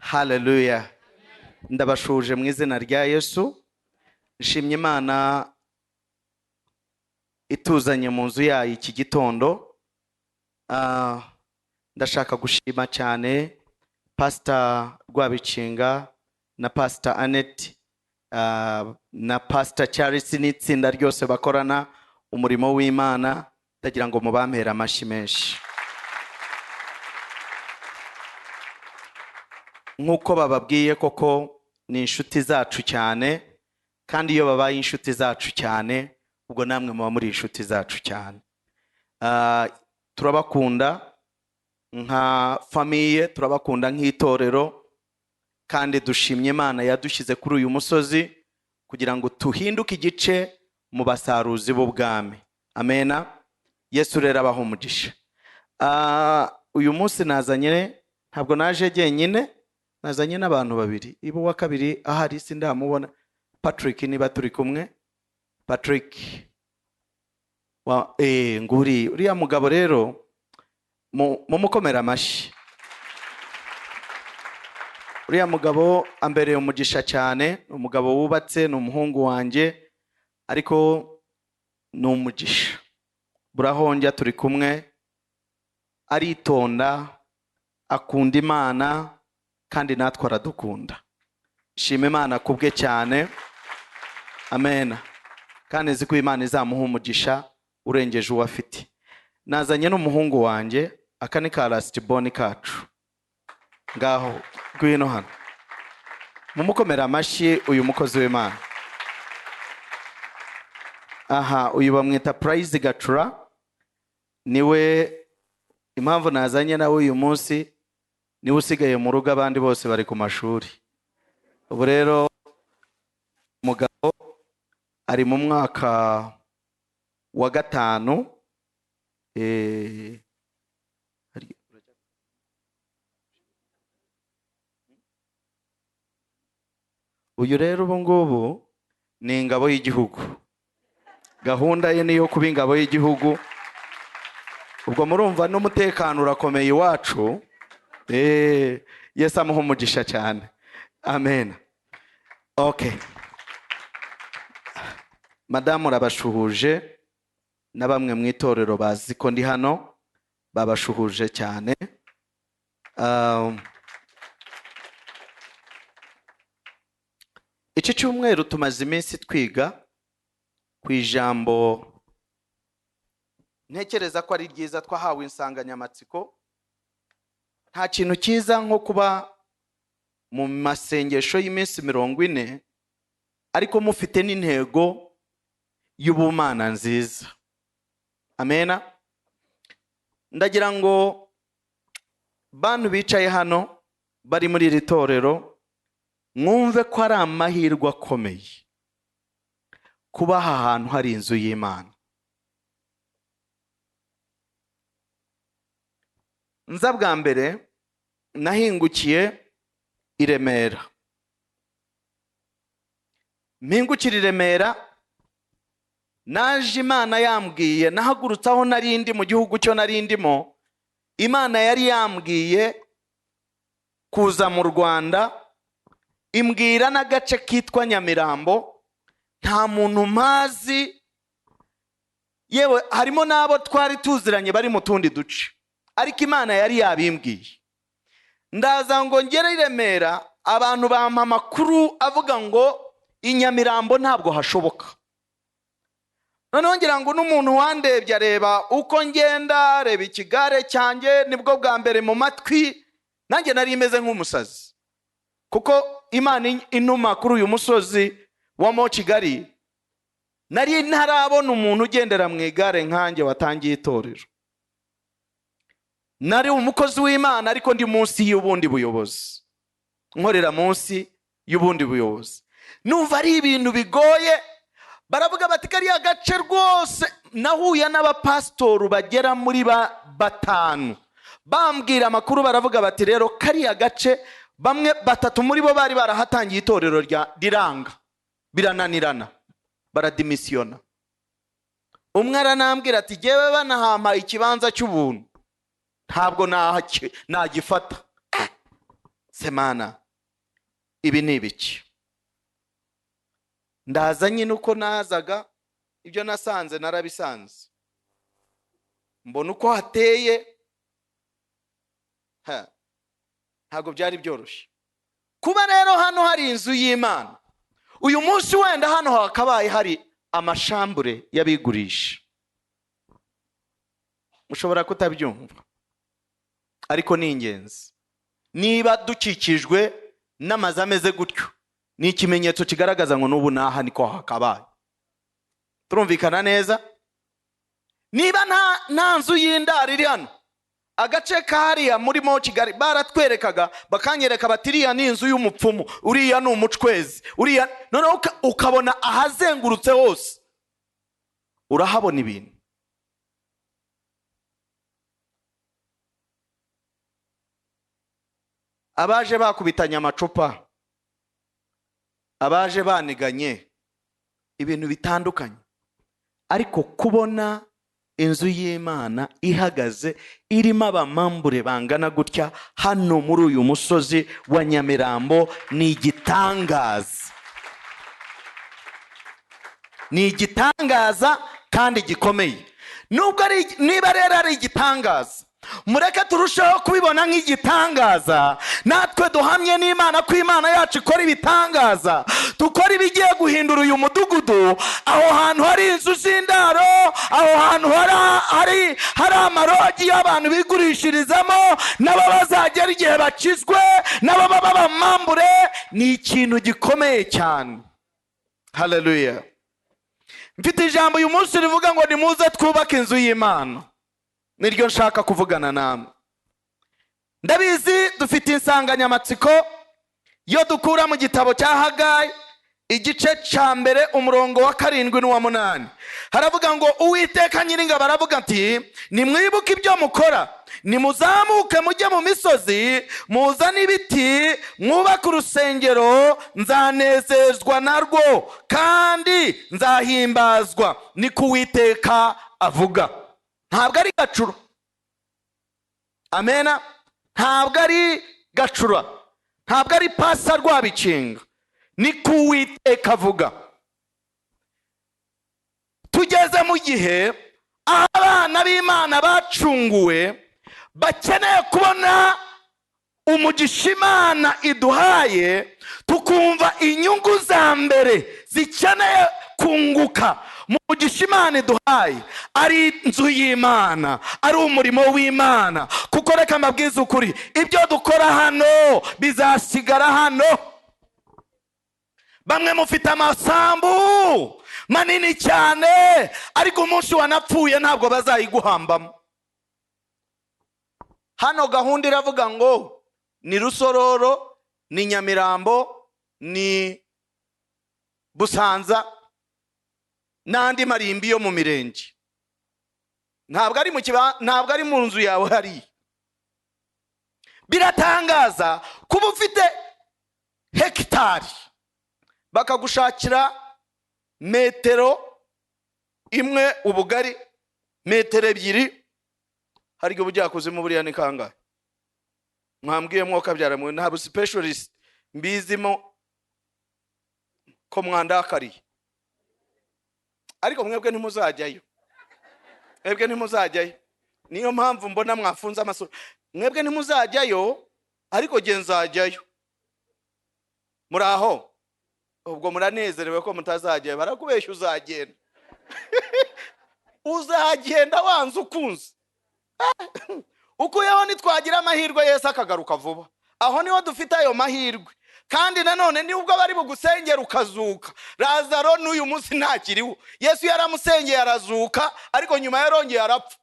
Hallelujah. Ndabashuje mu izina rya Yesu. Nshimye Imana ituzanye mu nzu yayo iki gitondo. Ndashaka gushima cyane Pastor Rwabicinga na Pastor Annette na Pastor Charles n'itsinda ryose bakorana umurimo w'Imana. Ndagira ngo mubampera amashyi menshi. Nkuko bababwiye koko ni inshuti zacu cyane, kandi iyo babaye inshuti zacu cyane ubwo namwe muba muri inshuti zacu cyane. Turabakunda nka famille, turabakunda nk'itorero, kandi dushimye Imana yadushyize kuri uyu musozi kugira ngo tuhinduke igice mu basaruzi b'ubwami. Amena. Yesu rero abaho umugisha. Uyu munsi nazanye, ntabwo naje jyenyine, nazanye n'abantu babiri. Ibo wa kabiri ahari sindamubona. Patrick niba turi kumwe. Patrick nguri uriya mugabo rero mumukomera amashyi. Uriya mugabo ambereye umugisha cyane, umugabo wubatse, ni umuhungu wanjye, ariko ni umugisha. Burahonja turi kumwe, aritonda, akunda Imana, kandi natwe aradukunda. Shima Imana kubwe cyane. Amen. Kandi nzi ko Imana izamuha umugisha urengeje uwo afite. Nazanye n'umuhungu wanjye, aka ni ka last born kacu. Ngaho gwino hano. Mumukomera amashyi uyu mukozi w'Imana. Aha, uyu bamwita Pst Gacura. Niwe impamvu nazanye nawe uyu munsi, niwe usigaye mu rugo, abandi bose bari ku mashuri. Ubu rero umugabo ari mu mwaka wa 5. Uyu rero ubu ngubu ni ingabo y'igihugu. Gahunda ye niyo kuba ingabo y'igihugu. Ubwo murumva n'umutekano urakomeye iwacu. Yesu amuha umugisha cyane. Amen. Okay. Madamu urabashuhuje, na bamwe mu itorero bazi ko ndi hano babashuhuje cyane. Iki cyumweru tumaze iminsi twiga ku ijambo ntekereza ko ari ryiza, twahawe insanganyamatsiko. Nta kintu cyiza nko kuba mu masengesho y'iminsi 40 ariko mufite n'intego y'ubumana nziza. Amena. Ndagira ngo bantu bicaye hano bari muri iri torero mwumve ko ari amahirwe akomeye kuba aha hantu hari inzu y'Imana. Nza bwa mbere nahingukiye i Remera. Mpingukira i Remera, naje Imana yambwiye, nahagurutse aho narindi mu gihugu cyo narindimo. Imana yari yambwiye kuza mu Rwanda, imbwira n'agace kitwa Nyamirambo. Nta muntu mpazi, yewe harimo n'abo twari tuziranye bari mu tundi duce, ariko Imana yari yabimbwiye. Ndaza ngo ngere i Remera, abantu bampa amakuru avuga ngo i Nyamirambo ntabwo hashoboka. Noneho ngira ngo n'umuntu wandebye areba uko ngenda, reba ikigare cyanjye, nibwo bwa mbere mu matwi nanjye nari imeze nk'umusazi, kuko Imana intuma kuri uyu musozi wa mo Kigali nari ntarabona umuntu ugendera mu igare nkanjye watangiye itorero. Nari umukozi w'Imana ariko ndi munsi y'ubundi buyobozi, nkorera munsi y'ubundi buyobozi. Numva ari ibintu bigoye. Baravuga bati kariya gace rwose, nahuye n'abapasitoru bagera muri 5 bambwira amakuru. Baravuga bati rero kariya gace, bamwe 3 muri bo bari barahatangiye itorero riranga, birananirana, baradimisiona. Umwe aranambwira ati jewe banahama ikibanza cy'ubuntu, ntabwo nagifata. semana ibi ni ibiki? Ndaza nyine uko nazaga, ibyo nasanze narabisanze, mbona uko hateye, ntabwo byari byoroshye. Kuba rero hano hari inzu y'Imana, uyu munsi wenda hano hakabaye hari amashambure y'abigurisha, mushobora kutabyumva, ariko ni ingenzi. Niba dukikijwe n'amazu ameze gutyo, ni ikimenyetso kigaragaza ngo n'ubu naha niko hakabaye. Turumvikana neza? Niba nta nzu y'indaro iri hano, agace kariya murimo Kigali baratwerekaga bakanyereka batiriya ni inzu y'umupfumu, uriya ni umucwezi, uriya noneho ukabona ahazengurutse hose urahabona ibintu. Abaje bakubitanye amacupa, abaje baniganye ibintu bitandukanye, ariko kubona inzu y'Imana ihagaze irimo abamambure bangana gutya hano muri uyu musozi wa Nyamirambo ni igitangaza. Ni igitangaza kandi gikomeye. Niba rero ari igitangaza, mureke turushaho kubibona nk'igitangaza, natwe duhamye n'Imana ko Imana yacu ikora ibitangaza. Dukora ibigiye guhindura uyu mudugudu, aho hantu hari inzu z'indaro, aho hantu hari amarogi y'abantu bigurishirizamo, nabo bazagera igihe bakizwe, nabo baba bamambure. Ni ikintu gikomeye cyane. Haleluya. Mfite ijambo uyu munsi rivuga ngo nimuze twubake inzu y'Imana, niryo nshaka kuvugana namwe. Ndabizi dufite insanganyamatsiko yo dukura mu gitabo cya Hagayi igice cya mbere umurongo wa 7 n'uwa 8. Haravuga ngo Uwiteka Nyiringabo aravuga ati, nimwibuke ibyo mukora, nimuzamuke mujye mu misozi, muzane ibiti, mwubake urusengero, nzanezezwa narwo kandi nzahimbazwa, niko Uwiteka avuga. Ntabwo ari gacura. Amena. Ntabwo ari gacura, ntabwo ari pasa rwabicinga, niko Uwiteka avuga. Tugeze mu gihe abana b'Imana bacunguwe bakeneye kubona umugisha Imana iduhaye, tukumva inyungu za mbere zikeneye kunguka mu mugisha Imana iduhaye, ari inzu y'Imana, ari umurimo w'Imana. Kuko reka mbabwize ukuri, ibyo dukora hano bizasigara hano. Bamwe mufite amasambu manini cyane, ariko umunsi wanapfuye ntabwo bazayiguhambamo. Hano gahunda iravuga ngo ni Rusororo, ni Nyamirambo, ni Busanza n'andi marimbi yo mu mirenge. Ntabwo ari mu nzu yawe hari. Biratangaza kuba ufite hegitari bakagushakira metero imwe ubugari, metero 2. Hari igihe ubujyakuzimu buriya ni kangahe? Mwambwiye mwoka byaramwe, ntabwo specialist mbizimo ko mwandakariye, ariko mwebwe ntimuzajyayo. Mwebwe ntimuzajyayo, niyo mpamvu mbona mwafunze amasura. Mwebwe ntimuzajyayo, ariko je nzajyayo. Muraho? Ubwo muranezerewe ko mutazajyayo, barakubeshya uzagenda. Uzagenda wanze ukunze. Ukuyeho nitwagira amahirwe Yesu akagaruka vuba, aho niho dufite ayo mahirwe. Kandi nanone ni ubwo bari bugusengera ukazuka. Lazaro n'uyu munsi ntakiriho. Yesu yaramusengeye arazuka, ariko nyuma yarongeye arapfa.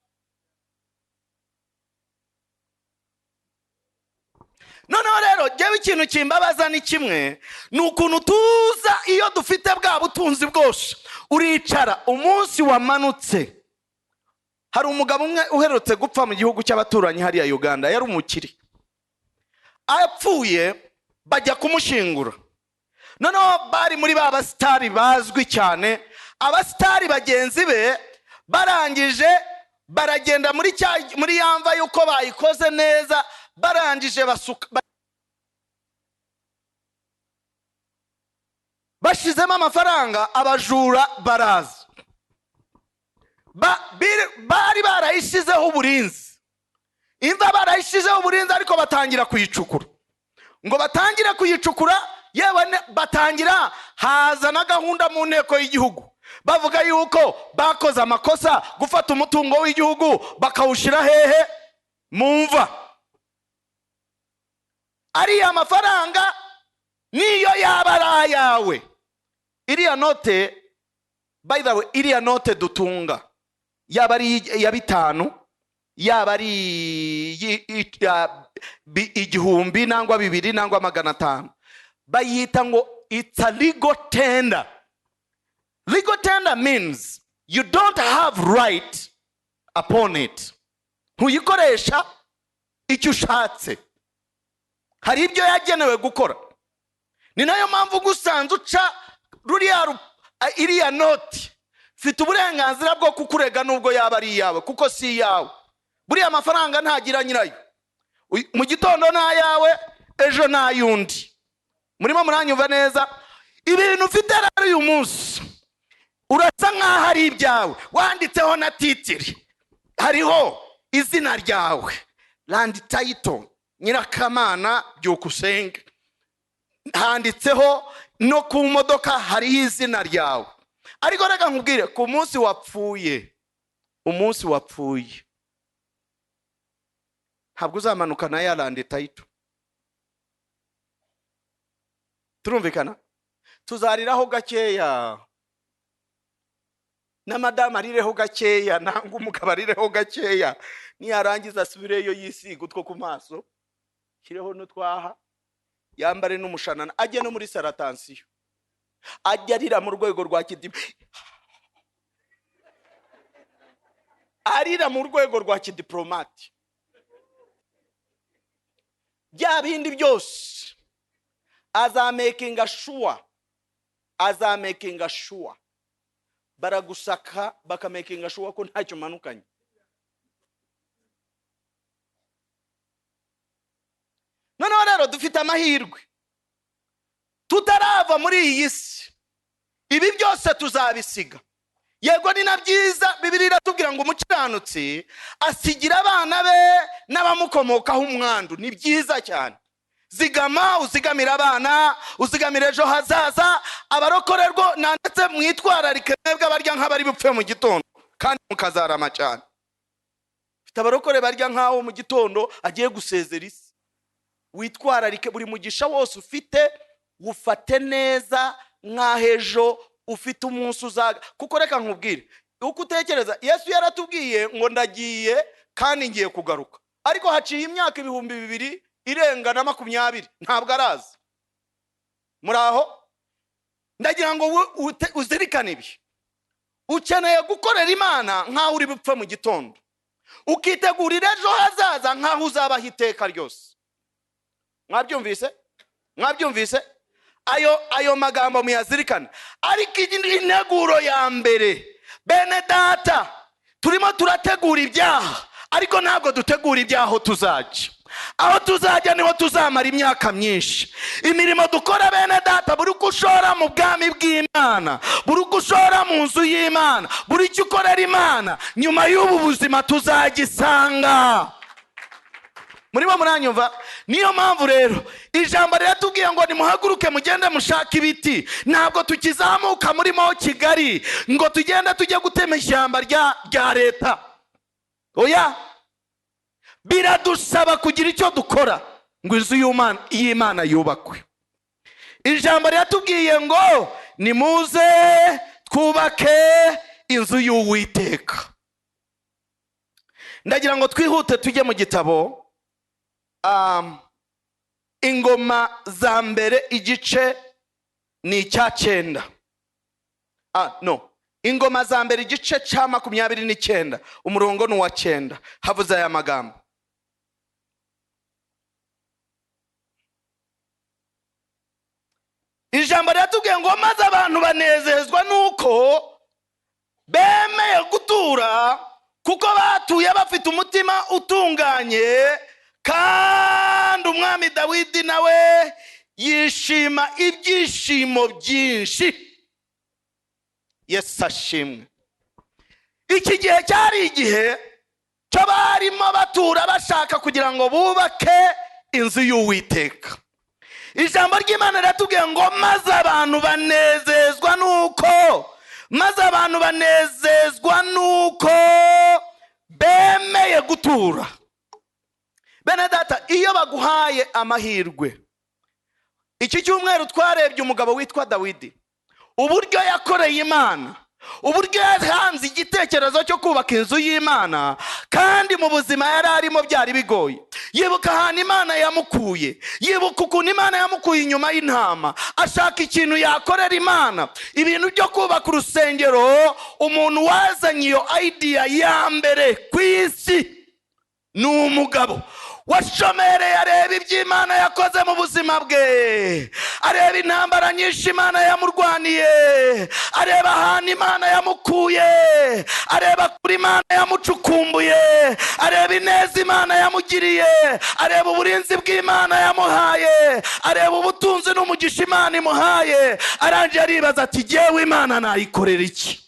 Noneho rero jewe ikintu kimbabaza ni kimwe, ni ukuntu tuza iyo dufite bwa butunzi bwose, uricara umunsi wamanutse. Hari umugabo umwe uherutse gupfa mu gihugu cy'abaturanyi hariya Uganda, yari umukiri. Apfuye bajya kumushingura. Noneho bari muri ba basitari bazwi cyane, abasitari bagenzi be barangije baragenda muri yamva yuko bayikoze neza, barangije basuka bashizemo amafaranga abajura baraza bari barayishizeho uburinzi imva barayishizeho uburinzi ariko batangira kuyicukura ngo batangire kuyicukura yewe batangira haza na gahunda mu nteko y'igihugu bavuga yuko bakoze amakosa gufata umutungo w'igihugu bakawushira hehe mu mva ari amafaranga niyo yaba ari ayawe iriya note by the way iriya note dutunga yaba ari ya 5 yaba ari igihumbi nangwa 2 nangwa 500 bayita ngo it's a legal tender. Legal tender means you don't have right upon it. Ntuyikoresha icyo ushatse, hari ibyo yagenewe gukora. Ni nayo mpamvu gusanze uca iriya noti fite uburenganzira bwo kukurega nubwo yaba ari yawe kuko si yawe. Buriya amafaranga ntagira nyirayo, mu gitondo na yawe ejo na yundi. Murimo muranyumva neza? Ibintu ufite rero uyu munsi urasa nkaho ari ibyawe, wanditseho na titiri, hariho izina ryawe, land title Nyirakamana Byukusenge, handitseho no ku modoka hariho izina ryawe. Ariko reka nkubwire, ku munsi wapfuye, umunsi wapfuye ntabwo uzamanuka na ya land title. Turumvikana? Tuzariraho gakeya, na madama arireho gakeya, nangwa umugabo arireho gakeya, niyarangiza asubireyo yisiga utwo ku maso, kireho n'utwaha, yambare n'umushanana, ajye no muri saratansiyo, ajye arira mu rwego rwa kidipo, arira mu rwego rwa kidiplomati. Bya bindi byose azamakinga sure, baragusaka bakamakinga sure ko ntacyo manukanye. Noneho rero dufite amahirwe, tutarava muri iyi si, ibi byose tuzabisiga. Yego ni na byiza, Bibiliya iratubwira ngo umukiranutsi asigira abana be n'abamukomokaho umwandu. Ni byiza cyane. Zigama, uzigamira abana, uzigamira ejo hazaza. Abarokorerwa nandetse mwitwararike mwebwe barya nk'abari bupfe mu gitondo kandi mukazarama cyane. Fite abarokore barya nkaho mu gitondo agiye gusezera isi. Witwararike buri mugisha wose ufite, ufate neza nk'ahejo ufite umunsi uzaga. Kuko reka nkubwire, uko utekereza, Yesu yaratubwiye ngo ndagiye kandi ngiye kugaruka, ariko haciye imyaka 2000 irenga na 20 ntabwo araza. Muraho? Ndagira ngo uzirikane ibi. Ukeneye gukorera Imana nkaho uri bupfe mu gitondo, ukitegurira ejo hazaza nkaho uzabaho iteka ryose. Mwabyumvise? Ayo magambo muyazirikana. Ariko integuro ya mbere, bene data, turimo turategura ibyaha, ariko ntabwo dutegura ibyaho tuzaje. Aho tuzajya niho tuzamara imyaka myinshi. Imirimo dukora bene data, buri kushora mu bwami bw'Imana, buri kushora mu nzu y'Imana, buri cyo ukorera Imana, nyuma y'ubu buzima tuzagisanga. Murimo muranyumva? Niyo mpamvu rero ijambo riratubwiye ngo nimuhaguruke mugende mushaka ibiti. Ntabwo tukizamuka murimo Kigali ngo tugenda tujye gutema ishyamba rya leta. Oya, biradusaba kugira icyo dukora ngo inzu y'Imana yubakwe. Ijambo riratubwiye ngo nimuze twubake inzu y'Uwiteka. Ndagira ngo twihute tujye mu gitabo Ingoma za mbere igice ni icya 9. Ingoma za mbere igice cya 29 umurongo ni wa 9. Havuze aya magambo: ijambo riratubwiye ngo maze abantu banezezwa nuko bemeye gutura, kuko batuye bafite umutima utunganye, kandi umwami Dawidi nawe yishima ibyishimo byinshi. Yesu ashimwe. Iki gihe cyari igihe cyo barimo batura bashaka kugira ngo bubake inzu y'Uwiteka. Ijambo ry'Imana riratubwiye ngo maze abantu banezezwa nuko bemeye gutura. Bene data, iyo baguhaye amahirwe, iki cyumweru twarebye umugabo witwa Dawidi, uburyo yakoreye Imana, uburyo yahanze igitekerezo cyo kubaka inzu y'Imana, kandi mu buzima yari arimo byari bigoye. Yibuka ahantu Imana yamukuye, yibuka ukuntu Imana yamukuye inyuma y'intama, ashaka ikintu yakorera Imana. Ibintu byo kubaka urusengero, umuntu wazanye iyo idea ya mbere ku isi ni umugabo washomereye, areba iby'Imana yakoze mu buzima bwe, areba intambara nyinshi Imana yamurwaniye, areba ahantu Imana yamukuye, areba kuri Imana yamucukumbuye, areba ineza Imana yamugiriye, areba uburinzi bw'Imana yamuhaye, areba ubutunzi n'umugisha Imana imuhaye. Arangije aribaza ati, jyewe Imana nayikorera iki?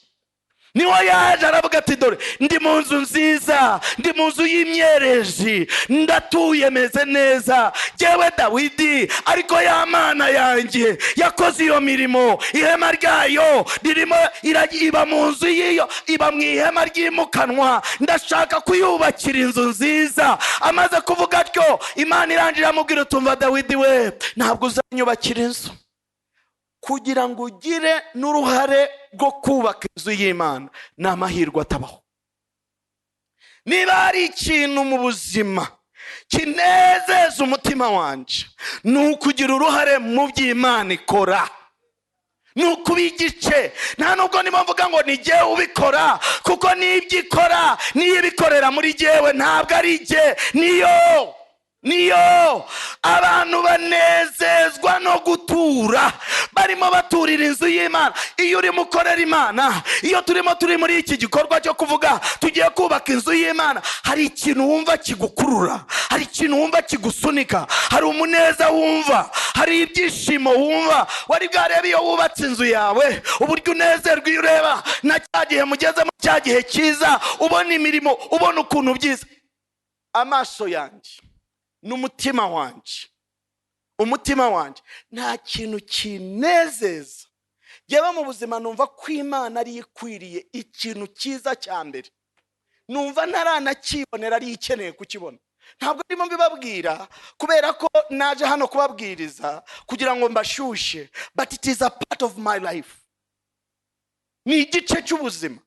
Niwo yaje aravuga ati, dore ndi mu nzu nziza, ndi mu nzu y'imyerezi, ndatuye meze neza, jyewe Dawidi, ariko ya Mana yanjye yakoze iyo mirimo. Ihema ryayo ririmo iba mu nzu yiyo, iba mu ihema ry'imukanwa, ndashaka kuyubakira inzu nziza. Amaze kuvuga atyo, Imana irangira amubwira, tumva Dawidi we, ntabwo uzanyubakira inzu kugira ngo ugire n'uruhare rwo kubaka inzu y'Imana. Ni amahirwe atabaho. Niba hari ikintu mu buzima kinezeza umutima wanje, ni ukugira uruhare mu by'Imana ikora, ni ukuba igice. Nta nubwo ndimo mvuga ngo ni jyewe ubikora, kuko n'ibyo ikora niyo ibikorera muri jyewe, ntabwo ari jye, niyo abantu banezezwa no gutura, barimo baturira inzu y'Imana. Iyo urimo ukorera Imana, iyo turi muri iki gikorwa cyo kuvuga tugiye kubaka inzu y'Imana, hari ikintu wumva kigukurura, hari ikintu wumva kigusunika, hari umuneza wumva, hari ibyishimo wumva. Wari bwarebe iyo wubatse inzu yawe uburyo unezerwa, iyo ureba na cya gihe mugezemo, cya gihe cyiza, ubona imirimo, ubona ukuntu byiza. Amaso yanjye n'umutima wanje nta kintu kinezeza jyewe mu buzima. Numva ko Imana ari ikwiriye ikintu cyiza cya mbere, numva ntaranakibonera ari ikeneye kukibona. Ntabwo ndimo mbibabwira kubera ko naje hano kubabwiriza kugira ngo mbashushe, but it is a part of my life. Ni igice cy'ubuzima.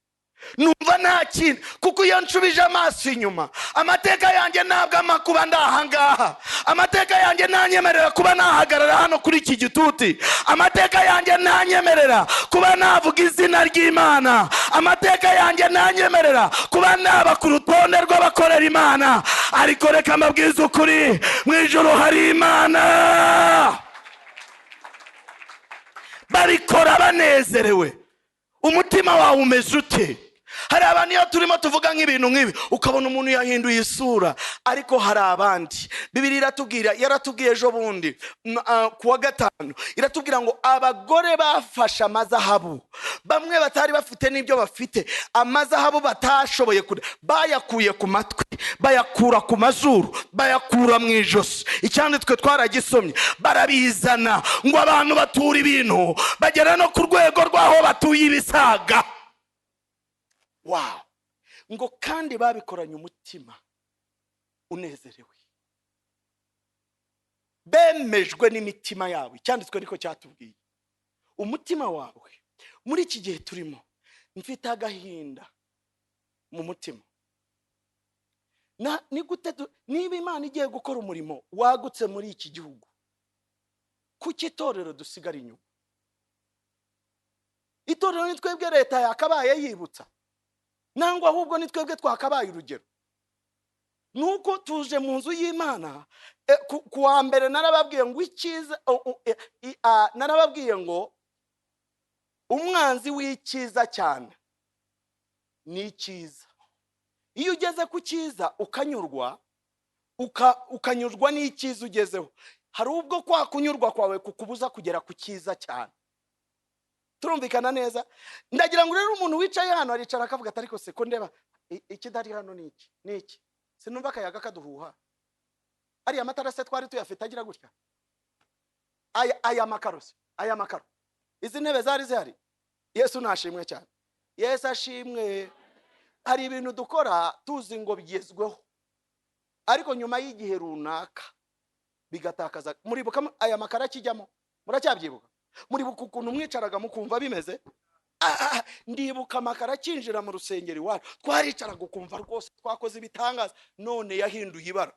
Numva nta kintu, kuko iyo nshubije amaso inyuma, amateka yanjye ntabwo amakuba ndahangaha, amateka yanjye ntanyemerera kuba nahagarara hano kuri iki gituti, amateka yanjye ntanyemerera kuba navuga izina ry'Imana, amateka yanjye ntanyemerera kuba naba ku rutonde rw'abakorera Imana. Ariko reka mbabwize ukuri, mu ijuru hari Imana, barikora banezerewe. Umutima wawe umeze ute? Hari abantu iyo turimo tuvuga nk'ibintu nk'ibi ukabona umuntu yahinduye isura, ariko hari abandi Bibiliya iratubwira, yaratubwiye ejo bundi kuwa gatanu, iratubwira ngo abagore bafashe amazahabu, bamwe batari bafite n'ibyo bafite, amazahabu batashoboye bayakuye ku matwi, bayakura ku mazuru, bayakura mu ijosi. Icyanditswe twaragisomye, barabizana ngo abantu batura ibintu bagera no ku rwego rwaho batuye ibisaga. Wow! Ngo kandi babikoranye umutima unezerewe, bemejwe n'imitima yawe. Icyanditswe ariko cyatubwiye umutima wawe. Muri iki gihe turimo, mfite agahinda mu mutima. Ni gute niba Imana igiye gukora umurimo wagutse muri iki gihugu, kuki itorero dusigara inyuma? Itorero ni twebwe leta yakabaye yibutsa, nangwa ahubwo ni twebwe twakabaye urugero. Nuko tuje mu nzu y'Imana, kuwa mbere narababwiye ngo icyiza, narababwiye ngo umwanzi w'icyiza cyane ni icyiza. Iyo ugeze ku cyiza ukanyurwa, ukanyurwa n'icyiza ugezeho, hari ubwo kwa kunyurwa kwawe kukubuza kugera ku cyiza cyane. Turumvikana neza? Ndagira ngo rero umuntu wicaye hano aricara akavuga ati ariko se ko ndeba ikidari hano niki sinumva akayaga kaduhuha. Ariya matara se twari tuyafite agira gutya. Aya makaro izi ntebe zari zihari. Yesu nashimwe cyane. Yesu ashimwe. Hari ibintu dukora tuzi ngo bigezweho, ariko nyuma y'igihe runaka bigatakaza. Muribuka aya makara kijyamo? Muracyabyibuka? Muribuka ukuntu mwicaraga mukumva bimeze? Ndibuka amakara kinjira mu rusengero iwacu twaricaraga ukumva rwose twakoze ibitangaza. None yahinduye ibara.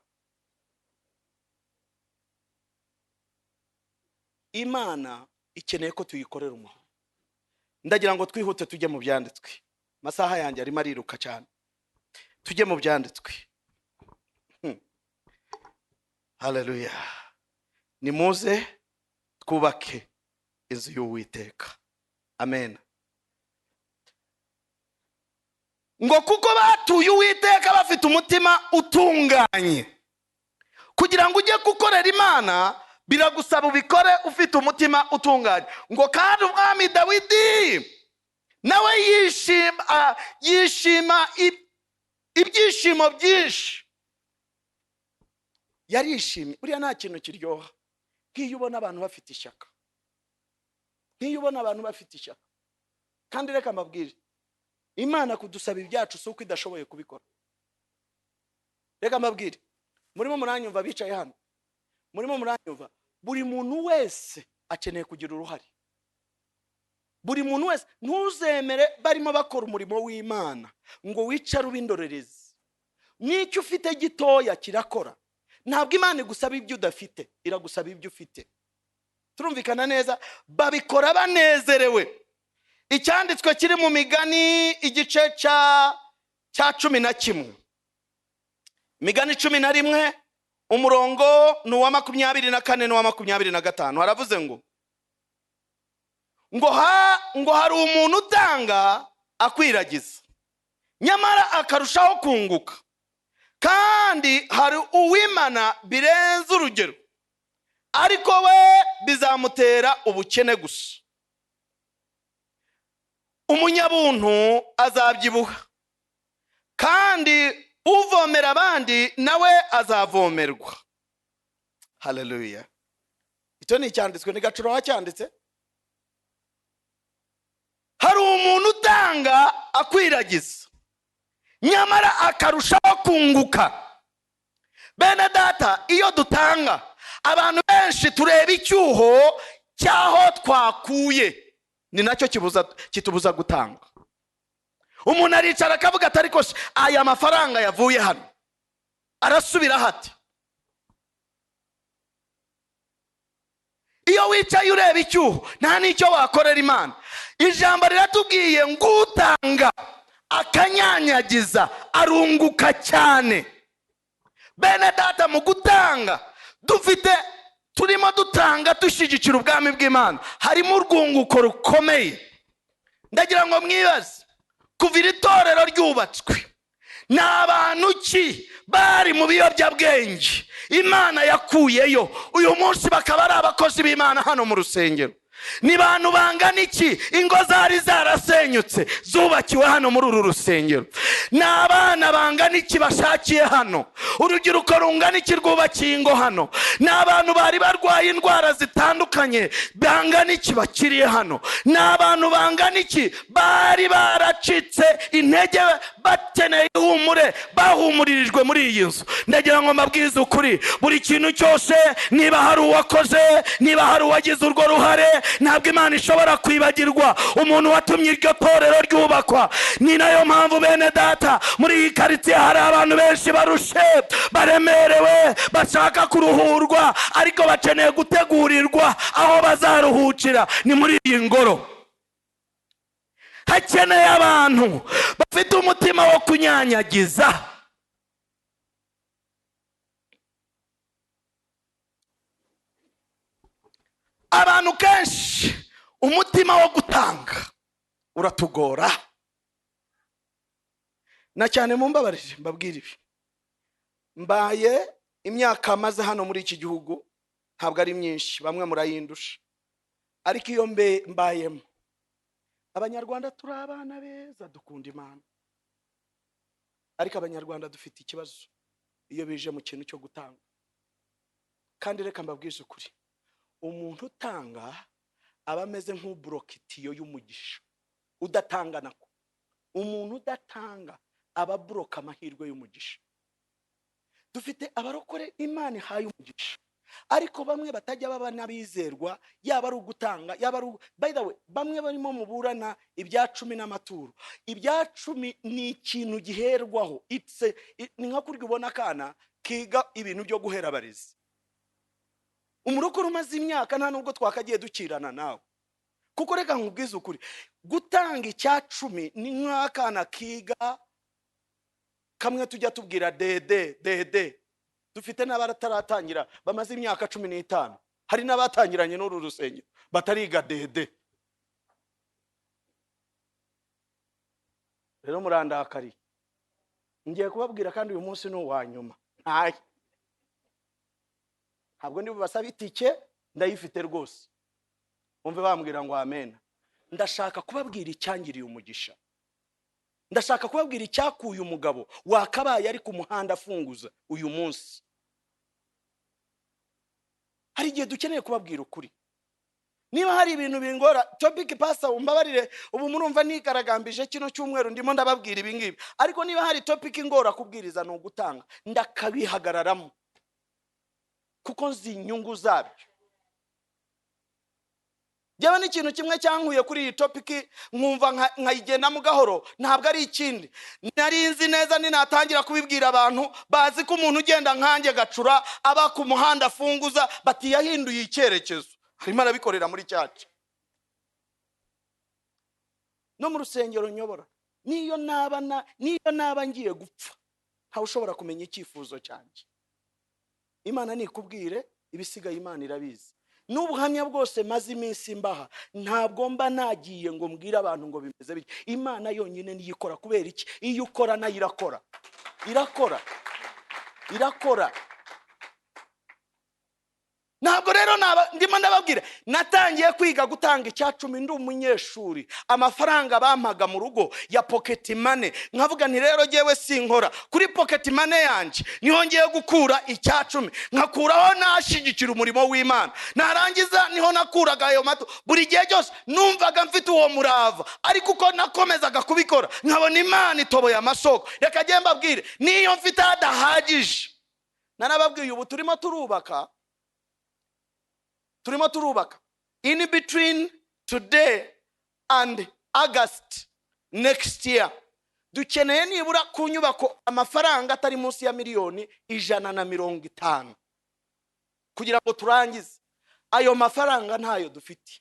Imana ikeneye ko tuyikorera umuhoro. Ndagira ngo twihute tujye mu byanditswe. Masaha yanjye arimo ariruka cyane. Tujye mu byanditswe. Haleluya. Nimuze twubake inzu y'Uwiteka. Amen. Ngo kuko batuye Uwiteka bafite umutima utunganye. Kugira ngo ujye gukorera Imana biragusaba ubikore ufite umutima utunganye. Ngo kandi umwami Dawidi nawe yishima ibyishimo byinshi. Yarishimye. Buriya nta kintu kiryoha nk'iyo ubona abantu bafite ishyaka. Kandi reka mbabwire, Imana kudusaba ibyacu si uko idashoboye kubikora. Reka mbabwire, murimo muranyumva bicaye hano, murimo muranyumva, buri muntu wese akeneye kugira uruhare. Buri muntu wese. Ntuzemere barimo bakora umurimo w'Imana ngo wicare ubindorereze. N'icyo ufite gitoya kirakora. Ntabwo Imana igusaba ibyo udafite, iragusaba ibyo ufite. Turumvikana neza? Babikora banezerewe. Icyanditswe kiri mu Migani igice cya 11. Migani 11 umurongo ni uwa 24 n'uwa 25. Haravuze ngo hari umuntu utanga akwiragiza, nyamara akarushaho kunguka. Kandi hari uwimana birenze urugero, ariko we bizamutera ubukene gusa. Umunyabuntu azabyibuha, kandi uvomera abandi nawe azavomerwa. Haleluya. Icyo ni icyanditswe, ni Gacuro wacyanditse. Hari umuntu utanga akwiragiza, nyamara akarushaho kunguka. Bene data, iyo dutanga, abantu benshi tureba icyuho cyaho twakuye, ni nacyo kitubuza gutanga. Umuntu aricara akavuga ati ariko aya mafaranga yavuye hano arasubira hati. Iyo wicaye ureba icyuho nta nicyo wakorera Imana. Ijambo riratubwiye ngo utanga akanyanyagiza arunguka cyane. Bene data, mu gutanga turimo dutanga dushyigikira ubwami bw'Imana, harimo urwunguko rukomeye. Ndagira ngo mwibaze, kuva iri torero ryubatswe ni abantu ki bari mu biyobyabwenge Imana yakuyeyo uyu munsi bakaba ari abakozi b'Imana hano mu rusengero? Ni bantu bangana iki ingo zari zarasenyutse zubakiwe hano muri uru rusengero? Ni abana bangana iki bashakiye hano? Urubyiruko rungana iki rwubakiye ingo hano? Ni abantu bari barwaye indwara zitandukanye bangana iki bakiriye hano? Ni abantu bangana iki bari baracitse intege bakeneye ihumure bahumuririjwe muri iyi nzu? Ndagira ngo mbabwize ukuri, buri kintu cyose, niba hari uwakoze, niba hari uwagize urwo ruhare, ntabwo Imana ishobora kwibagirwa umuntu watumye iryo torero ryubakwa. Ni nayo mpamvu bene data, muri iyi karitsiye hari abantu benshi barushe, baremerewe, bashaka kuruhurwa, ariko bakeneye gutegurirwa aho bazaruhukira. Ni muri iyi ngoro hakeneye abantu bafite umutima wo kunyanyagiza. Abantu kenshi umutima wo gutanga uratugora. Na cyane mumbabarire mbabwira ibi, mbaye imyaka maze hano muri iki gihugu ntabwo ari myinshi, bamwe murayindusha, ariko iyo mbayemo, abanyarwanda turi abana beza, dukunda Imana, ariko abanyarwanda dufite ikibazo iyo bije mu kintu cyo gutanga. Kandi reka mbabwize ukuri, umuntu utanga aba ameze nk'uburokitiyo y'umugisha. Udatanga nako, umuntu udatanga aba buroka amahirwe y'umugisha. Dufite abarokore Imana ihaye umugisha, ariko bamwe batajya baba n'abizerwa, yaba ari ugutanga, yaba ari by the way, bamwe barimo muburana ibya 10 n'amaturo. Ibya 10 ni ikintu giherwaho, ni nka kurya ubona kana kiga ibintu byo guhera barizi. Umurokore umaze imyaka nta nubwo twakagiye dukirana nawe, kuko reka nkubwize ukuri, gutanga icya 10 ni nk'akana kiga kamwe tujya tubwira dede. Dufite n'abarataratangira bamaze imyaka 15, hari n'abatangiranye n'uru rusengero batariga dede. Rero murandakari, ngiye kubabwira kandi uyu munsi ni uwanyuma. Ntabwo ndi bubasaba itike, ndayifite rwose, umve bambwira ngo amen. Ndashaka kubabwira icyangiriye umugisha, ndashaka kubabwira icyakuye umugabo wakabaye ari ku muhanda afunguza uyu munsi. Hari igihe dukeneye kubabwira ukuri. Niba hari ibintu bingora, topic pastor umbabarire, ubu murumva nigaragambije kino cyumweru ndimo ndababwira ibi ngibi, ariko niba hari topic ingora kubwiriza no gutanga, ndakabihagararamo kuko nzi inyungu zabyo. Jyewe n'ikintu kimwe cyankuye kuri iyi topic, nkumva nkayigenda mu gahoro, ntabwo ari ikindi. Nari nzi neza ninatangira kubibwira abantu bazi ko umuntu ugenda nkanjye gacura aba ku muhanda afunguza bati yahinduye icyerekezo, harimo arabikorera muri cyacu. No mu rusengero nyobora, niyo naba ngiye gupfa, ntawe ushobora kumenya icyifuzo cyanjye. Imana nikubwire, ibisigaye Imana irabizi. N'ubuhamya bwose maze iminsi mbaha, ntabwo mba nagiye ngo mbwire abantu ngo bimeze bityo. Imana yonyine niyo ikora. Kubera iki? Iyo ukora nayo irakora. Ntabwo rero ndimo ndababwira, natangiye kwiga gutanga icya 10 ndi umunyeshuri, amafaranga bampaga mu rugo ya pocket money. Nkavuga nti rero jewe sinkora kuri pocket money yanje, niho ngiye gukura icya 10, nkakuraho nashigikira umurimo w'Imana. Narangiza niho nakuraga ayo mato. Buri gihe cyose numvaga mfite uwo murava, ariko uko nakomezaga kubikora nkabona Imana itoboye amasoko. Reka je mbabwire, niyo mfite adahagije. Narababwiye ubu turimo turubaka in between today and August next year. Dukeneye nibura ku nyubako amafaranga atari munsi ya miliyoni 150 kugira ngo turangize. Ayo mafaranga ntayo dufite.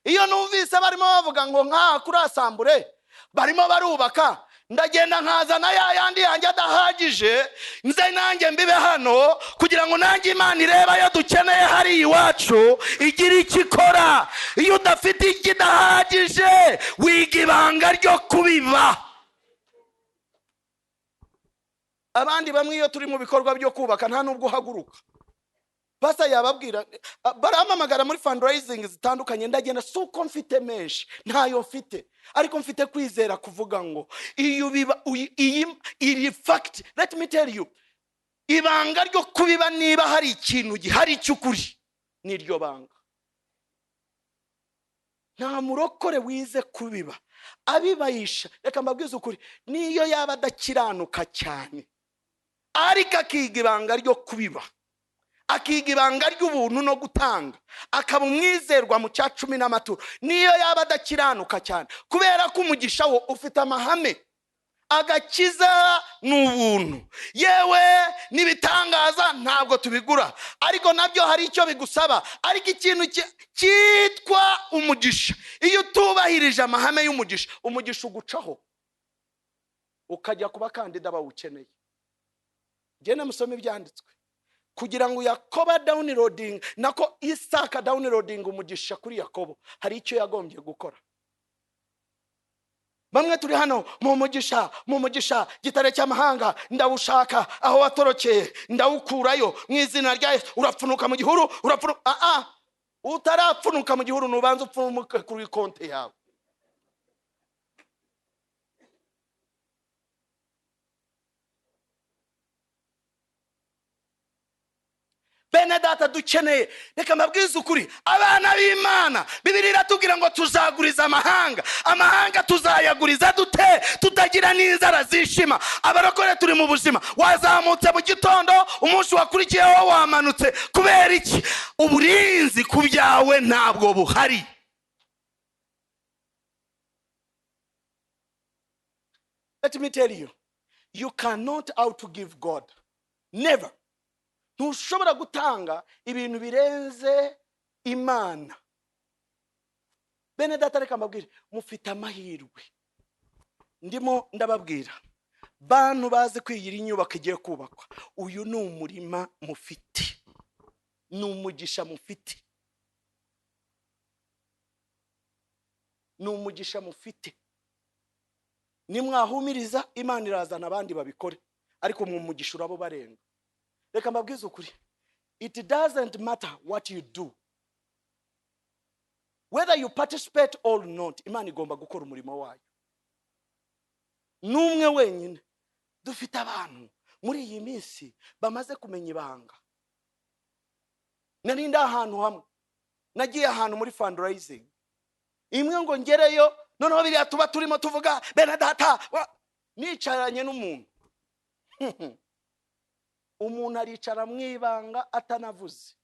Iyo numvise barimo bavuga ngo nka kuri Assemblies barimo barubaka, ndagenda nkazana yandi yanjye adahagije, nze nanjye mbibe hano kugira ngo nanjye Imana ireba yo dukeneye hari iwacu igira ikikora. Iyo udafite ikidahagije wiga ibanga ryo kubiba. Abandi bamwe iyo turi mu bikorwa byo kubaka nta nubwo haguruka. Basa yababwira, baramamagara muri fundraising zitandukanye, ndagenda suko mfite menshi, ntayo mfite, ariko mfite kwizera kuvuga ngo iyo biba iyi fact, let me tell you, ibanga ryo kubiba niba hari ikintu gihari cy'ukuri niryo banga. Nta murokore wize kubiba abibayisha. Reka mbabwize ukuri, niyo yaba adakiranuka cyane, ariko akiga ibanga ryo kubiba, akiga ibanga ry'ubuntu no gutanga, akaba umwizerwa mu cya 10 n'amaturo, niyo yaba adakiranuka cyane, kubera ko umugisha wo ufite amahame. Agakiza n'ubuntu, yewe nibitangaza ntabwo tubigura, ariko nabyo hari icyo bigusaba. Ariko ikintu cyitwa umugisha, iyo tubahirije amahame y'umugisha, umugisha ugucaho ukajya kuba kandida bawukeneye. Genda musome ibyanditswe kugira ngo Yakobo downloading nako Isaka downloading umugisha kuri Yakobo, hari icyo yagombye gukora. bamwe turi hano mu mugisha gitare cy'amahanga ndawushaka, aho watorokeye ndawukurayo mu izina rya Yesu. Urapfunuka mu gihuru, urapfunuka. Utarapfunuka mu gihuru nubanza upfumuke kuri konti yawe. Bene data dukeneye, reka mbabwize ukuri, abana b'Imana Bibiliya iratubwira ngo tuzaguriza amahanga tuzayaguriza dute tutagira n'inzara zishima. Abarokore turi mu buzima, wazamutse mu gitondo umunsi wakurikiyeho wamanutse kubera iki? Uburinzi ku byawe ntabwo buhari. Let me tell you, you cannot outgive God. Never. Ntushobora gutanga ibintu birenze Imana. Bene data reka mbabwire, mufite amahirwe. Ndimo ndababwira, bantu bazi kwiyira inyubako igiye kubakwa. Uyu ni umurima mufite, ni umugisha mufite, ni umugisha mufite. Nimwahumiriza Imana irazana abandi babikore, ariko mu mugisha urabo barenga. Reka mbabwize ukuri, it doesn't matter what you do, whether you participate or not, Imana igomba gukora umurimo wayo. Numwe wenyine. Dufite abantu muri iyi minsi bamaze kumenya ibanga. Nari ahantu hamwe, nagiye ahantu muri fundraising, imwe ngo ngereyo, noneho biriya tuba turimo tuvuga bene data, nicaranye n'umuntu. Umuntu aricara mwibanga atanavuze,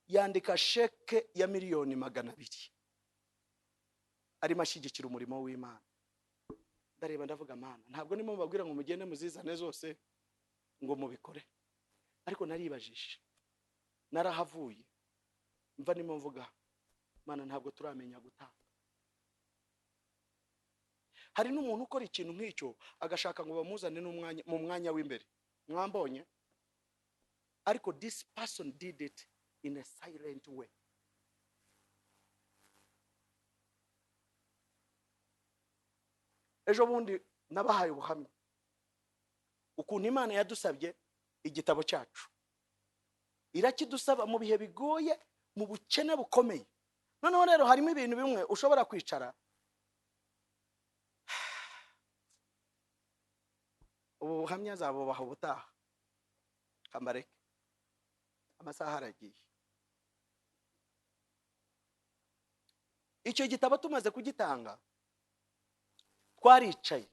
yandika sheke ya miliyoni 200 arimo ashyigikira umurimo w'Imana. Ndareba ndavuga, Mana, ntabwo nimo mbabwira ngo mugende muzizane zose ngo mubikore, ariko naribajije, narahavuye mva nimo mvuga, Mana, ntabwo turamenya gutanga. Hari n'umuntu ukora ikintu nk'icyo agashaka ngo bamuzane mu mwanya w'imbere. Mwambonye? Ariko this person did it in a silent way. Ejo bundi nabahaye ubuhamya ukuntu Imana yadusabye igitabo cyacu. Irakidusaba mu bihe bigoye, mu bukene bukomeye. Noneho rero harimo ibintu bimwe ushobora kwicara, ubuhamya zabo baho butaha kamareke, amasaha aragiye. Icyo gitabo tumaze kugitanga, twaricaye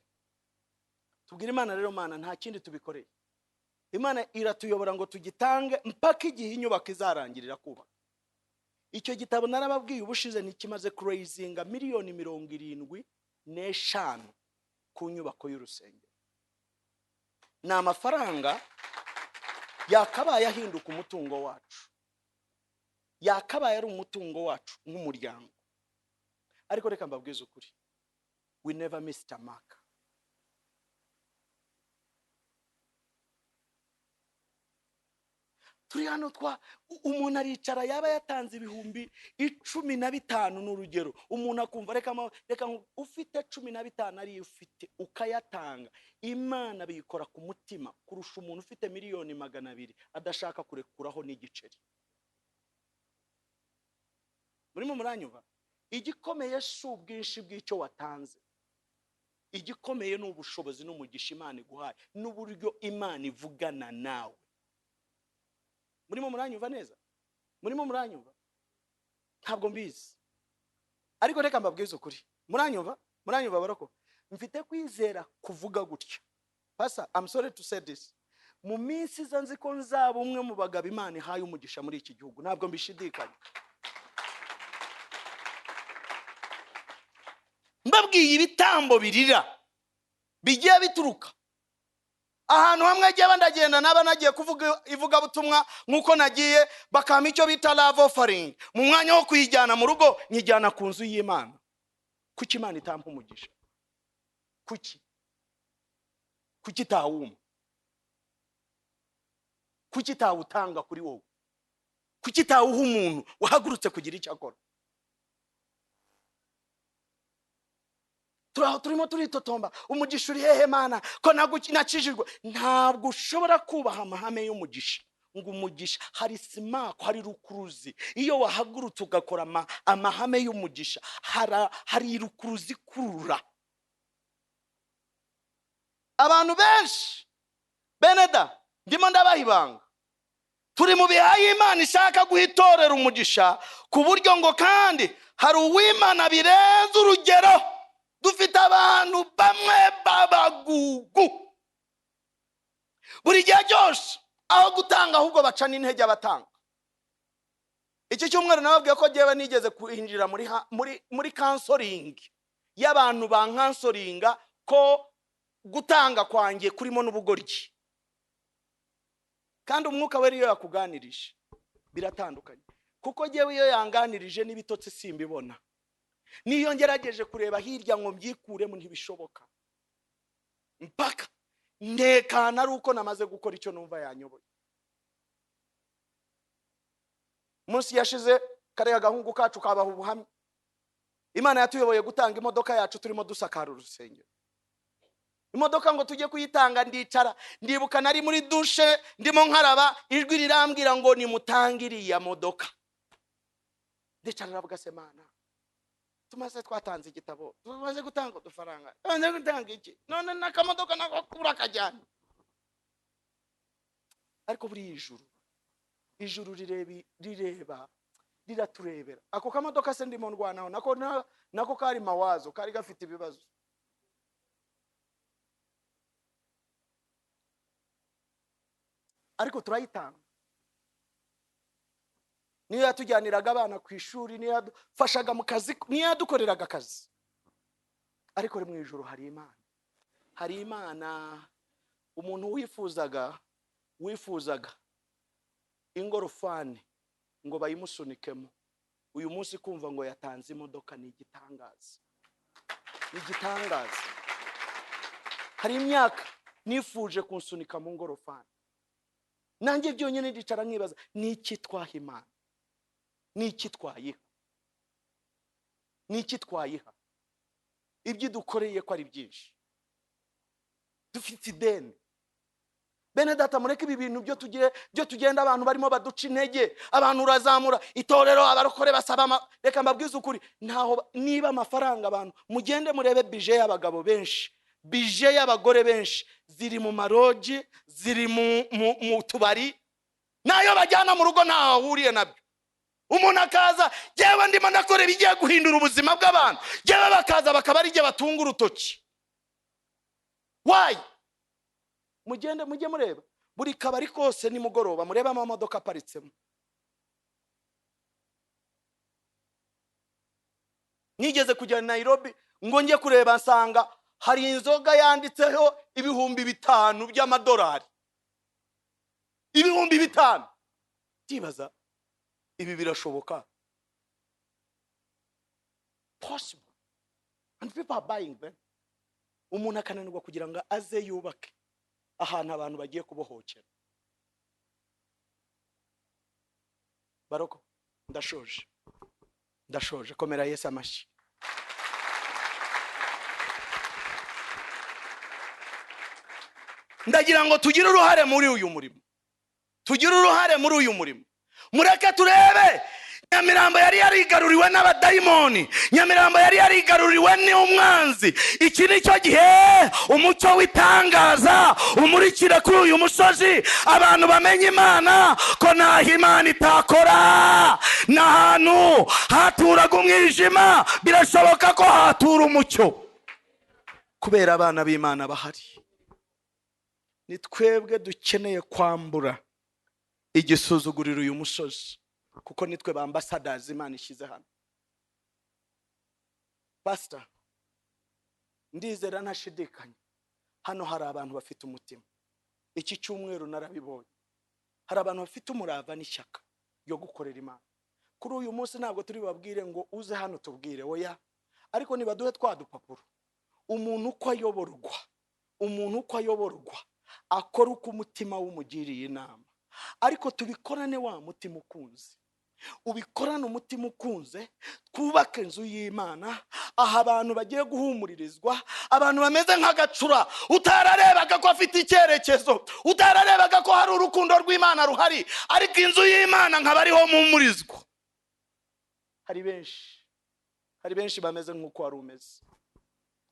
tubwira Imana, rero Mana, nta kindi tubikoreye. Imana iratuyobora ngo tugitange mpaka igihe inyubako izarangirira kubaka. Icyo gitabo narababwiye ubushize nikimaze crazinga miliyoni 75 ku nyubako y'urusengero. Ni amafaranga yakabaye ahinduka umutungo wacu, yakabaye ari umutungo wacu nk'umuryango. Ariko reka mbabwize ukuri, we never missed a mark. Turi hano umuntu aricara yaba yatanze ibihumbi 15 n'urugero, umuntu akumva reka ufite 15 ari ufite ukayatanga. Imana bikora ku mutima kurusha umuntu ufite miliyoni 200 adashaka kurekuraho n'igiceri. Murimo muranyumva? Igikomeye si ubwinshi bw'icyo watanze, igikomeye ni ubushobozi n'umugisha Imana iguhaye n'uburyo Imana ivugana nawe. Murimo muranyumva neza? Murimo muranyumva? Ntabwo mbizi, ariko reka mbabwize ukuri. Muranyumva barako? Mfite kwizera kuvuga gutya. Pastor, I'm sorry to say this, mu minsi zanzi ko nzaba umwe mu bagabo Imana ihaye umugisha muri iki gihugu, ntabwo mbishidikanya. Mbabwiye ibitambo birira bigiye bituruka ahantu hamwe agiye bandagenda nagiye kuvuga ivuga butumwa nkuko nagiye bakama icyo bita love offering. Mu mwanya wo kuyijyana mu rugo nyijyana ku nzu y'Imana. Kuki Imana itampa umugisha? Kuki tawuma? Kuki tawutanga kuri wowe? Kuki tawuha umuntu wahagurutse kugira icyo akora? turaho turimo turitotomba, umugisha uri hehe Mana ko nakijijwe? Ntabwo ushobora kubaha amahame y'umugisha. Ngo umugisha hari simako, hari rukuruzi. Iyo wahagurutse ugakora amahame y'umugisha, hari rukuruzi kurura. Abantu benshi beneda ndimo ndabahibanga, turi mu bihaye Imana ishaka guhitorera umugisha ku buryo ngo kandi hari uw'Imana birenze urugero. Dufite abantu bamwe babagugu, buri gihe cyose aho gutanga ahubwo baca n'intege abatanga. Iki cyumweru nababwiye ko jewe nigeze kuhinjira muri counseling y'abantu ba counselinga, ko gutanga kwanjye kurimo n'ubugoryi, kandi umwuka we iyo yakuganirije biratandukanye. Kuko jewe iyo yanganirije n'ibitotsi simbibona, niyo ngerageje kureba hirya ngo mbyikuremo ntibishoboka, mpaka ndekana ari uko namaze gukora icyo numva yanyoboye. Munsi yashize kare agahungu kacu kabaho ubuhamya, Imana yatuyoboye gutanga imodoka yacu turimo dusakara urusengero. Imodoka ngo tujye kuyitanga, ndicara ndibuka nari muri dushe ndimo nkaraba, ijwi rirambwira ngo nimutangire ya modoka. Ndicara ravuga se Mana, tumaze twatanze igitabo, tumaze gutanga udufaranga, tumaze gutanga iki, none nakamodoka nakakura kajyana. Ariko buri ijuru rireba riraturebera. Ako kamodoka se ndimo ndwanaho nako kari mawazo, kari gafite ibibazo. Ariko turayitanga. Niyo yatujyaniraga abana ku ishuri, niyo yadufashaga mu kazi, niyo yadukoreraga akazi. Ariko mu ijuru hari Imana. Hari Imana. Umuntu wifuzaga ingorofani ngo bayimusunikemo, uyu munsi kumva ngo yatanze imodoka ni igitangaza. Ni igitangaza. Hari imyaka nifuje kunsunika mu ngorofani, nanjye byonyine ndicara nkibaza niki twaha Imana, niki twayiha, ibyo dukoreye ko ari byinshi. Dufite ideni. Bene data, mureke ibi bintu byo tugenda abantu barimo baduca intege, abantu urazamura itorero abarokore basaba. Reka mbabwize ukuri, ntaho niba amafaranga abantu mugende murebe bije y'abagabo benshi, bije y'abagore benshi ziri mu maroji, ziri mu tubari, nayo bajyana mu rugo ntaho ahuriye nabyo. Umuntu akaza, jewe ndimo ndakora bigiye guhindura ubuzima bw'abantu, jewe bakaza bakaba ari je batunga urutoki. Why? Mujye mureba buri kabari kose nimugoroba, mureba amamodoka aparitsemo. Nigeze kujya Nairobi ngo njye kureba, nsanga hari inzoga yanditseho $5,000 by'amadolari. 5,000. Tibaza ibi birashoboka? Possible. And people are buying them. Umuntu akananirwa kugira ngo aze yubake ahantu abantu bagiye kubohokera. Baroko, ndashoje komera Yesu amashi. Ndagira ngo tugire uruhare muri uyu murimo. Mureke turebe Nyamirambo yari yarigaruriwe n'abadayimoni, Nyamirambo yari yarigaruriwe n'umwanzi. Iki ni cyo gihe umucyo witangaza umurikira kuri uyu musozi, abantu bamenye Imana ko naho Imana itakora, n'ahantu haturaga umwijima birashoboka ko hatura umucyo, kubera abana b'Imana bahari. Ni twebwe dukeneye kwambura igisuzuguriro uyu musozi, kuko nitwe ba ambassadors Imana ishize hano. Pastor, ndizera ntashidikanya hano hari abantu bafite umutima. Iki cyumweru narabibonye, hari abantu bafite umurava n'ishyaka yo gukorera Imana. Kuri uyu munsi ntabwo turi babwire ngo uze hano tubwire oya, ariko nibaduhe twadupapuro. Umuntu uko ayoborwa akora uko umutima w'umugiriye inama, ariko tubikorane wa mutima ukunze. ubikorane umutima ukunze. Twubake inzu y'Imana, aha abantu bagiye guhumuririzwa, abantu bameze nk'agacura, utararebaga ko afite icyerekezo, utararebaga ko hari urukundo rw'Imana ruhari, ariko inzu y'Imana nkaba ariho mpumurizwa. Hari benshi bameze nk'uko wari umeze,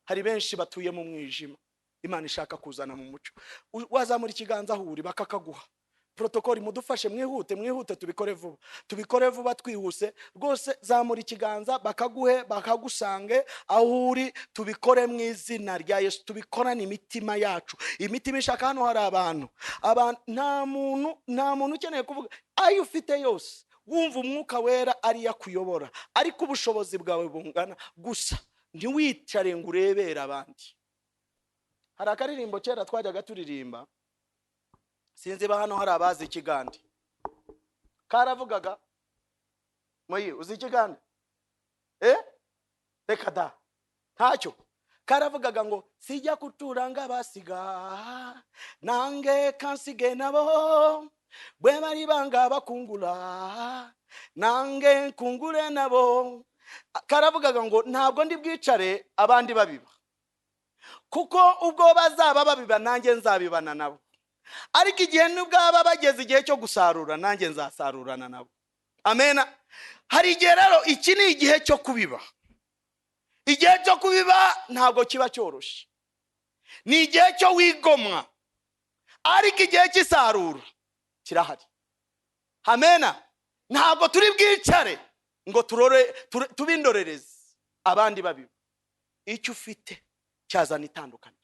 hari benshi batuye mu mwijima, Imana ishaka kuzana mu mucyo. Wazamura ikiganza aho uri bakakaguha. Protokoli mudufashe, mwihute tubikore vuba twihuse rwose. Zamura ikiganza bakaguhe, bakagusange aho uri, tubikore mu izina rya Yesu. Tubikorane imitima yacu, imitima ishaka. Hano hari abantu nta muntu ukeneye kuvuga ayo ufite yose, wumva umwuka wera ari yakuyobora, ariko ubushobozi bwawe bungana gusa. Ntiwicare ngo urebere abandi. Hari akaririmbo kera twajyaga turirimba, sinzi ba hano hari abazi ikigande. Karavugaga, moyi uzi ikigande? Reka da, ntacyo. Karavugaga ngo sijya kuturanga basiga, nange kansige nabo, bwe bari banga bakungula, nange kungure nabo. Karavugaga ngo ntabwo ndi bwicare abandi babiba, kuko ubwo bazaba babiba nange nzabibana nabo. Ariko igihe nubwo aba bageze igihe cyo gusarura, nange nzasarurana nabo. Amena. Hari igihe rero iki ni igihe cyo kubiba. Igihe cyo kubiba ntabwo kiba cyoroshye, ni igihe cyo wigomwa, ariko igihe cy'isarura kirahari. Amena. Ntabwo turi bwicare ngo tubindorereze abandi babiba. Icyo ufite cyazana itandukanye,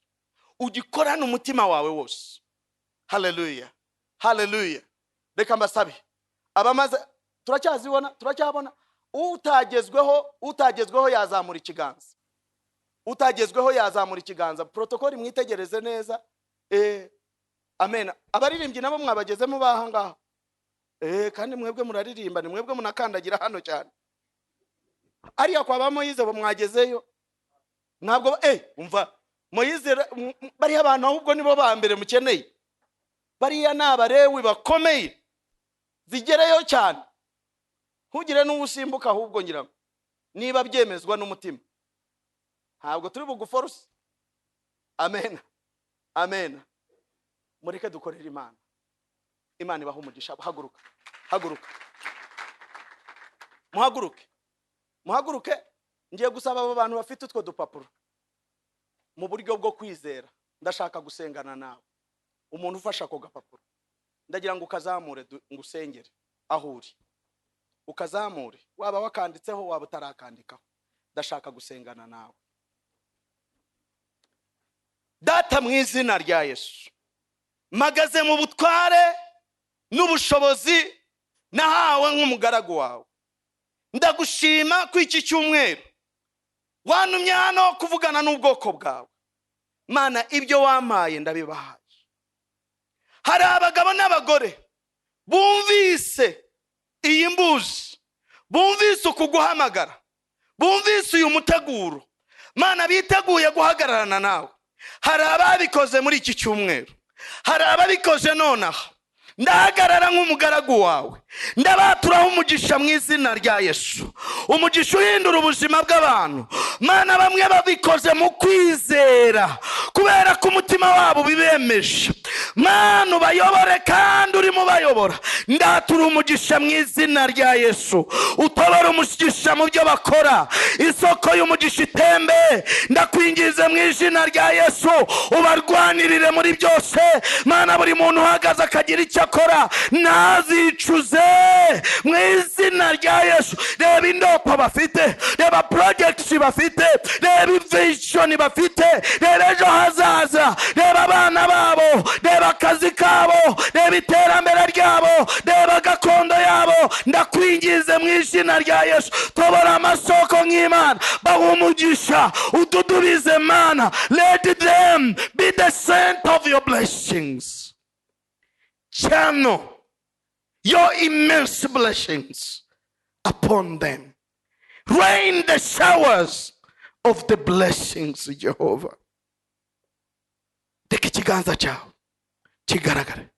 ugikorana umutima wawe wose. Haleluya, haleluya. Reka mbasabe abamaze, turacyabona utagezweho yazamura ikiganza, utagezweho yazamura ikiganza. Protokoli mwitegereze neza. Amen. Abaririmbyi nabo mwabagezemo baha ngaho. Kandi mwebwe muraririmba, ni mwebwe munakandagira hano cyane. Ariya kwa ba Moyize bo mwagezeyo ntabwo umva Moyize bari abantu ahubwo nibo ba mbere mukeneye. Bariya n'Abalewi bakomeye, zigereyo cyane. Ntugire n'ubusimbuka ahubwo ngira niba byemezwa n'umutima, ntabwo turi buguforce. Amen, amen. Mureke dukorera Imana, Imana ibaha umugisha. Muhaguruke. Ngiye gusaba abo bantu bafite utwo dupapuro mu buryo bwo kwizera. Ndashaka gusengana nawe. Umuntu ufasha ako gapapuro, ndagira ngo ukazamure ngusengere aho uri. Ukazamure, waba wakanditseho waba utarakandikaho. Ndashaka gusengana nawe. Data, mu izina rya Yesu, magaze mu butware n'ubushobozi nahawe nk'umugaragu wawe. Ndagushima ku iki cyumweru wantumye hano kuvugana n'ubwoko bwawe. Mana, ibyo wampaye ndabibahaye. Hari abagabo n'abagore bumvise iyi mbuzi, bumvise ukuguhamagara, bumvise uyu muteguro. Mana, biteguye guhagararana nawe. Hari ababikoze muri iki cyumweru, hari ababikoze nonaha. Ndahagarara nk'umugaragu wawe, ndabaturaho umugisha mu izina rya Yesu. Umugisha uhindura ubuzima bw'abantu. Mana, bamwe babikoze mu kwizera kubera ko umutima wabo bibemeje. Mana, ubayobore kandi urimo bayobora. Ndatura umugisha mu izina rya Yesu. Utobora umugisha mu byo bakora, isoko y'umugisha itembe. Ndakwingize mu izina rya Yesu, ubarwanirire muri byose. Mana, buri muntu uhagaze akagira icyo akora nazicuze mu izina rya Yesu. Reba indoto bafite, reba projects bafite, reba vision bafite, reba ejo hazaza, reba abana babo, reba akazi kabo, reba iterambere ryabo, reba gakondo yabo. Ndakwingize mu izina rya Yesu, tobora amasoko nk'Imana, baha umugisha, ududubize Mana. Let them be the scent of your blessings. Channel your immense blessings upon them. Rain the showers of the blessings, Jehovah. Reka ikiganza cyawe kigaragare.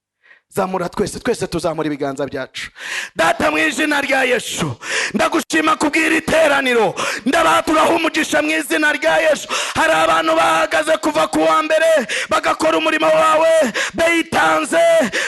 zamura twese tuzamura ibiganza byacu. Data mu izina rya Yesu ndagushima kubwira iteraniro, ndabaturaho umugisha mu izina rya Yesu. Hari abantu bahagaze kuva ku wa mbere bagakora umurimo wawe, beyitanze,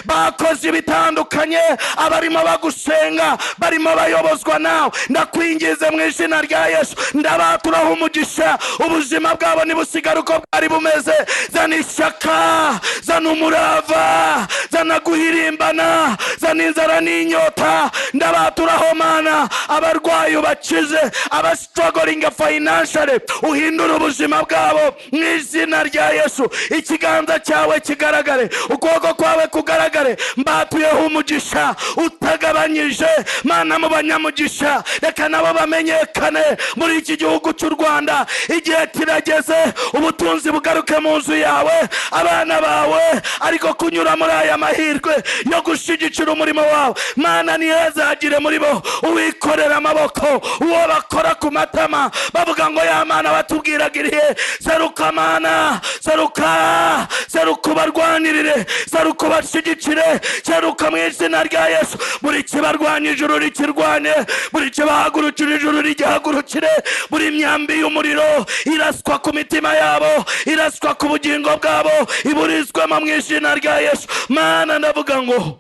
bakoze ibitandukanye, abarimo bagusenga, barimo bayobozwa nawe. Ndakwingize mu izina rya Yesu, ndabaturaho umugisha, ubuzima bwabo nibusigara uko bwari bumeze. Zana ishyaka, zana umurava, zana guhirimbana, zana inzara n'inyota. Ndabaturaho Mana abarwayi ubakize, abastruggling financially uhindura ubuzima bwabo mu izina rya Yesu. Ikiganza cyawe kigaragare, ukuboko kwawe kugaragare. Mbatuyeho umugisha utagabanyije Mana mu banyamugisha, reka nabo bamenyekane muri iki gihugu cy'u Rwanda. Igihe kirageze ubutunzi bugaruke mu nzu yawe, abana bawe ariko kunyura muri aya mahirwe yo gushigikira umurimo wawe. Mana ntihazagire muri bo uwikorera amaboko, uwo bakora ku matama bavuga ngo ya Mana batubwiraga irihe. Seruka Mana, seruka, seruka ubarwanirire, seruka ubashigikire, seruka mu izina rya Yesu. Buri kibarwanya ijuru rikirwane, buri kibahagurukira ijuru rigihagurukire. Buri myambi y'umuriro iraswa ku mitima yabo, iraswa ku bugingo bwabo, iburizwemo mu izina rya Yesu. Mana ndavuga ngo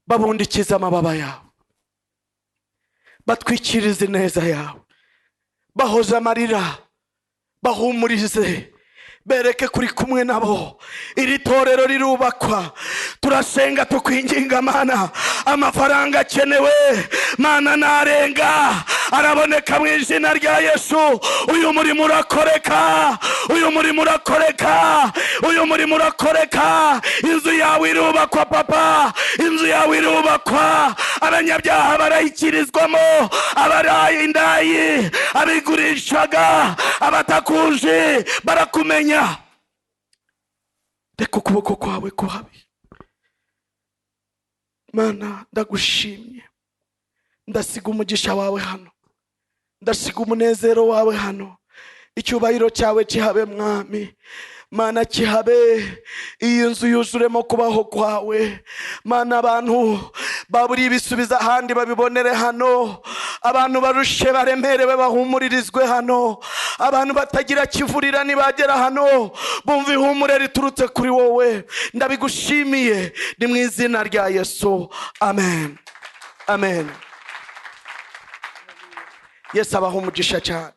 babundikize amababa yawe, batwikirize neza yawe, bahoze amarira, bahumurize, bereke kuri kumwe nabo. Iri torero rirubakwa, turasenga tukwinginga Mana, amafaranga akenewe Mana narenga araboneka mu izina rya Yesu. Uyu murimo urakoreka, uyu murimo urakoreka, uyu murimo urakoreka. Inzu yawe irubakwa Papa, inzu yawe irubakwa. Abanyabyaha barayikirizwamo, abaraye indayi, abigurishaga, abatakuje barakumenya. Reka ukuboko kwawe kuhabe Mana. Ndagushimye, ndasiga umugisha wawe hano, ndasiga umunezero wawe hano. Icyubahiro cyawe kihabe Mwami Mana, kihabe. Iyi nzu yuzuremo kubaho kwawe Mana. Abantu baburi ibisubiza ahandi babibonere hano, abantu barushe baremerewe bahumuririzwe hano, abantu batagira kivurira nibagera hano bumva ihumure riturutse kuri wowe. Ndabigushimiye ni mu izina rya Yesu, amen, amen. Yesu abaha umugisha cyane.